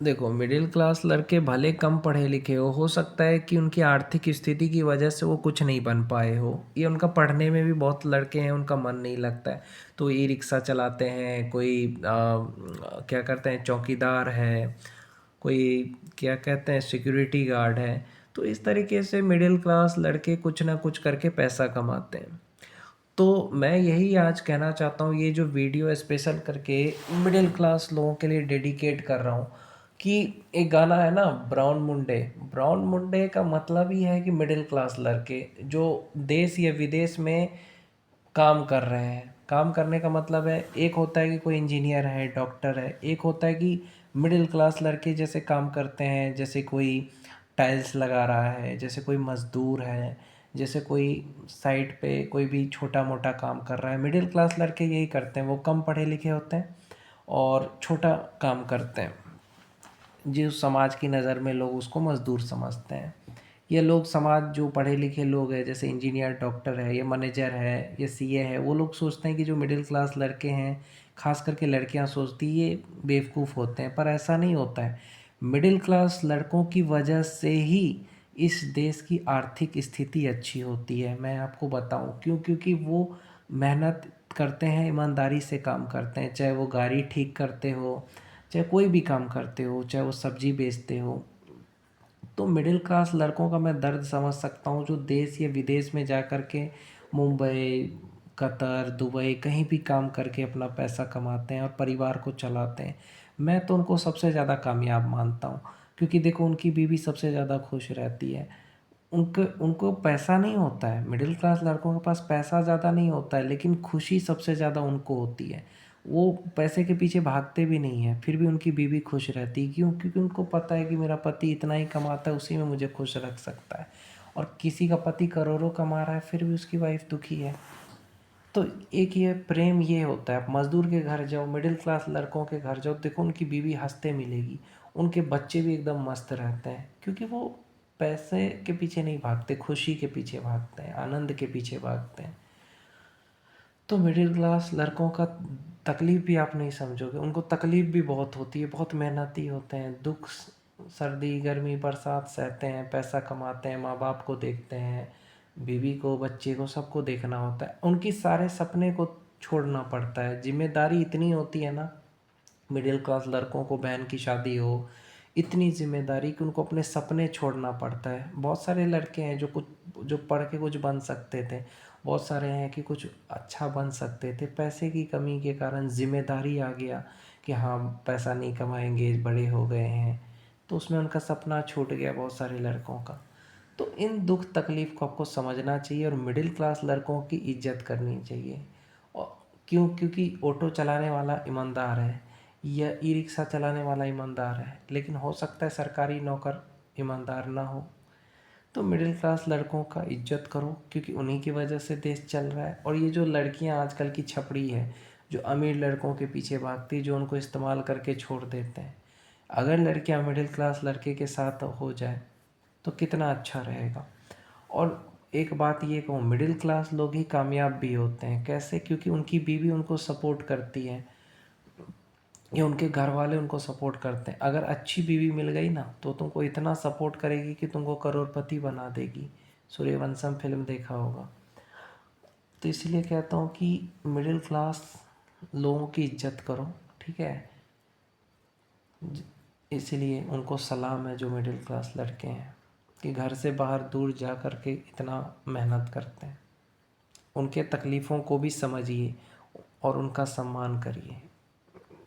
देखो, middle class लड़के भले कम पढ़े लिखे हो सकता है कि उनकी आर्थिक स्थिति की वजह से वो कुछ नहीं बन पाए हो, या उनका पढ़ने में भी बहुत लड़के हैं उनका मन नहीं लगता है, तो ई रिक्शा चलाते हैं, कोई क्या करते हैं, चौकीदार है, कोई क्या कहते हैं, सिक्योरिटी गार्ड है। तो इस तरीके से मिडिल क्लास लड़के कुछ ना कुछ करके पैसा कमाते हैं। तो मैं यही आज कहना चाहता हूँ, ये जो वीडियो स्पेशल करके मिडिल क्लास लोगों के लिए डेडिकेट कर रहा हूँ, कि एक गाना है ना, ब्राउन मुंडे। ब्राउन मुंडे का मतलब ही है कि मिडिल क्लास लड़के जो देश या विदेश में काम कर रहे हैं। काम करने का मतलब है, एक होता है कि कोई इंजीनियर है, डॉक्टर है, एक होता है कि मिडिल क्लास लड़के जैसे काम करते हैं, जैसे कोई टाइल्स लगा रहा है, जैसे कोई मज़दूर है, जैसे कोई साइट पे कोई भी छोटा मोटा काम कर रहा है। मिडिल क्लास लड़के यही करते हैं, वो कम पढ़े लिखे होते हैं और छोटा काम करते हैं, जो समाज की नज़र में लोग उसको मज़दूर समझते हैं। ये लोग, समाज जो पढ़े लिखे लोग हैं, जैसे इंजीनियर, डॉक्टर है, या मैनेजर है, या सीए है, वो लोग सोचते हैं कि जो मिडिल क्लास लड़के हैं, खास करके लड़कियां सोचती ये बेवकूफ़ होते हैं, पर ऐसा नहीं होता है। मिडिल क्लास लड़कों की वजह से ही इस देश की आर्थिक स्थिति अच्छी होती है। मैं आपको बताऊं क्यों, क्योंकि वो मेहनत करते हैं, ईमानदारी से काम करते हैं, चाहे वो गाड़ी ठीक करते हो, चाहे कोई भी काम करते हो, चाहे वो सब्जी बेचते हो। तो मिडिल क्लास लड़कों का मैं दर्द समझ सकता हूँ, जो देश या विदेश में जा कर के मुंबई, कतर, दुबई कहीं भी काम करके अपना पैसा कमाते हैं और परिवार को चलाते हैं। मैं तो उनको सबसे ज़्यादा कामयाब मानता हूँ, क्योंकि देखो, उनकी बीवी सबसे ज़्यादा खुश रहती है। उनको उनको पैसा नहीं होता है, मिडिल क्लास लड़कों के पास पैसा ज़्यादा नहीं होता है, लेकिन खुशी सबसे ज़्यादा उनको होती है। वो पैसे के पीछे भागते भी नहीं हैं, फिर भी उनकी बीवी खुश रहती है। क्यों? क्योंकि उनको पता है कि मेरा पति इतना ही कमाता है, उसी में मुझे खुश रख सकता है। और किसी का पति करोड़ों कमा रहा है, फिर भी उसकी वाइफ दुखी है। तो एक ये प्रेम ये होता है। आप मज़दूर के घर जाओ, मिडिल क्लास लड़कों के घर जाओ, देखो उनकी बीवी हंसते मिलेगी, उनके बच्चे भी एकदम मस्त रहते हैं, क्योंकि वो पैसे के पीछे नहीं भागते, खुशी के पीछे भागते हैं, आनंद के पीछे भागते हैं। तो मिडिल क्लास लड़कों का तकलीफ़ भी आप नहीं समझोगे, उनको तकलीफ़ भी बहुत होती है, बहुत मेहनती होते हैं, दुख सर्दी गर्मी बरसात सहते हैं, पैसा कमाते हैं, माँ बाप को देखते हैं, बीवी को, बच्चे को, सबको देखना होता है, उनकी सारे सपने को छोड़ना पड़ता है। जिम्मेदारी इतनी होती है ना, मिडिल क्लास लड़कों को, बहन की शादी हो, इतनी जिम्मेदारी कि उनको अपने सपने छोड़ना पड़ता है। बहुत सारे लड़के हैं जो पढ़ के कुछ बन सकते थे, बहुत सारे हैं कि कुछ अच्छा बन सकते थे, पैसे की कमी के कारण जिम्मेदारी आ गया कि हाँ, पैसा नहीं कमाएंगे, बड़े हो गए हैं, तो उसमें उनका सपना छूट गया बहुत सारे लड़कों का। तो इन दुख तकलीफ़ को आपको समझना चाहिए और मिडिल क्लास लड़कों की इज्जत करनी चाहिए। और क्यों? क्योंकि ऑटो चलाने वाला ईमानदार है, या ई रिक्शा चलाने वाला ईमानदार है, लेकिन हो सकता है सरकारी नौकर ईमानदार ना हो। तो मिडिल क्लास लड़कों का इज्जत करो, क्योंकि उन्हीं की वजह से देश चल रहा है। और ये जो लड़कियां आजकल की छपड़ी है, जो अमीर लड़कों के पीछे भागती, जो उनको इस्तेमाल करके छोड़ देते हैं, अगर लड़कियां मिडिल क्लास लड़के के साथ हो जाए तो कितना अच्छा रहेगा। और एक बात ये कहूँ, मिडिल क्लास लोग ही कामयाब भी होते हैं। कैसे? क्योंकि उनकी बीवी उनको सपोर्ट करती है, या उनके घर वाले उनको सपोर्ट करते हैं। अगर अच्छी बीवी मिल गई ना, तो तुमको इतना सपोर्ट करेगी कि तुमको करोड़पति बना देगी। सूर्यवंशम फिल्म देखा होगा। तो इसलिए कहता हूँ कि मिडिल क्लास लोगों की इज्जत करो, ठीक है। इसलिए उनको सलाम है, जो मिडिल क्लास लड़के हैं, कि घर से बाहर दूर जा कर के इतना मेहनत करते हैं। उनके तकलीफ़ों को भी समझिए और उनका सम्मान करिए।